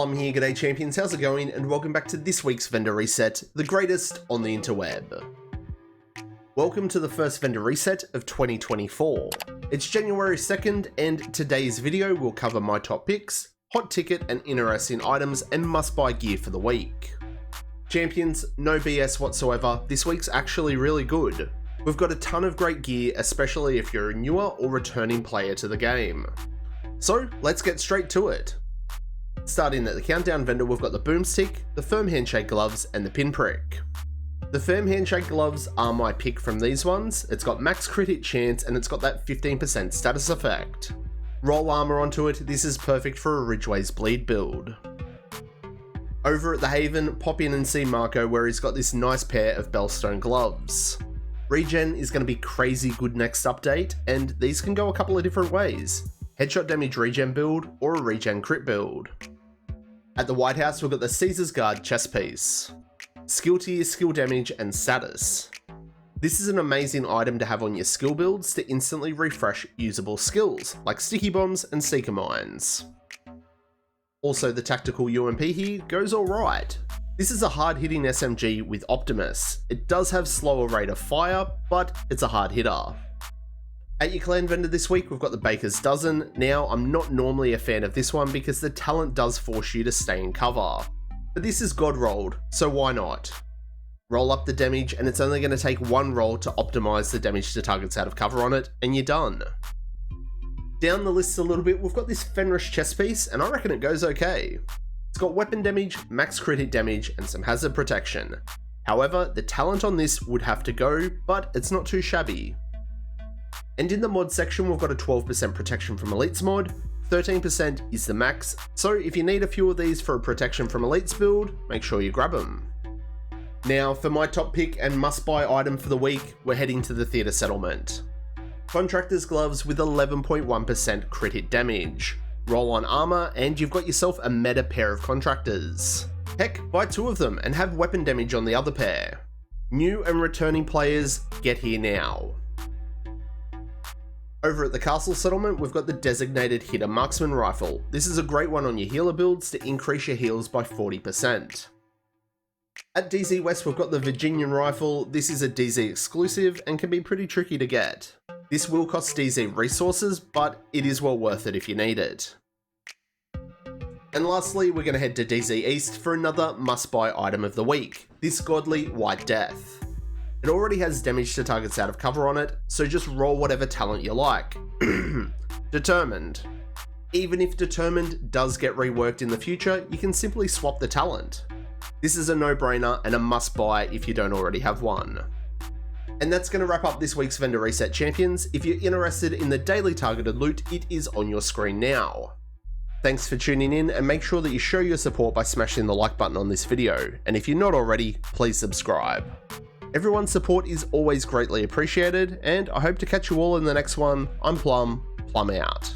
Plum here, g'day champions, how's it going? And welcome back to this week's vendor reset, the greatest on the interweb. Welcome to the first vendor reset of 2024. It's January 2nd and today's video will cover my top picks, hot ticket and interesting items and must buy gear for the week. Champions, no BS whatsoever, this week's actually really good. We've got a ton of great gear, especially if you're a newer or returning player to the game. So let's get straight to it. Starting at the countdown vendor, we've got the boomstick, the firm handshake gloves, and the pinprick. The firm handshake gloves are my pick from these ones. It's got max crit hit chance and it's got that 15% status effect. Roll armor onto it, this is perfect for a Ridgeway's bleed build. Over at the Haven, pop in and see Marco where he's got this nice pair of Bellstone gloves. Regen is going to be crazy good next update, and these can go a couple of different ways. Headshot damage regen build or a regen crit build. At the White House, we've got the Caesar's Guard chest piece. Skill tier, skill damage, and status. This is an amazing item to have on your skill builds to instantly refresh usable skills, like sticky bombs and seeker mines. Also, the tactical UMP here goes alright. This is a hard-hitting SMG with Optimus. It does have slower rate of fire, but it's a hard hitter. At your clan vendor this week, we've got the Baker's Dozen. Now, I'm not normally a fan of this one because the talent does force you to stay in cover. But this is God rolled, so why not? Roll up the damage and it's only going to take one roll to optimize the damage to targets out of cover on it, and you're done. Down the list a little bit, we've got this Fenris chest piece, and I reckon it goes okay. It's got weapon damage, max crit hit damage, and some hazard protection. However, the talent on this would have to go, but it's not too shabby. And in the mod section, we've got a 12% protection from elites mod, 13% is the max, so if you need a few of these for a protection from elites build, make sure you grab them. Now, for my top pick and must buy item for the week, we're heading to the Theatre Settlement. Contractor's gloves with 11.1% crit hit damage. Roll on armor and you've got yourself a meta pair of contractors. Heck, buy two of them and have weapon damage on the other pair. New and returning players, get here now. Over at the Castle Settlement, we've got the Designated Hitter Marksman Rifle. This is a great one on your healer builds to increase your heals by 40%. At DZ West, we've got the Virginian Rifle. This is a DZ exclusive and can be pretty tricky to get. This will cost DZ resources, but it is well worth it if you need it. And lastly, we're going to head to DZ East for another must-buy item of the week, this Godly White Death. It already has damage to targets out of cover on it, so just roll whatever talent you like. Determined. Even if Determined does get reworked in the future, you can simply swap the talent. This is a no-brainer and a must-buy if you don't already have one. And that's going to wrap up this week's Vendor Reset Champions. If you're interested in the daily targeted loot, it is on your screen now. Thanks for tuning in and make sure that you show your support by smashing the like button on this video. And if you're not already, please subscribe. Everyone's support is always greatly appreciated and I hope to catch you all in the next one. I'm Plum out.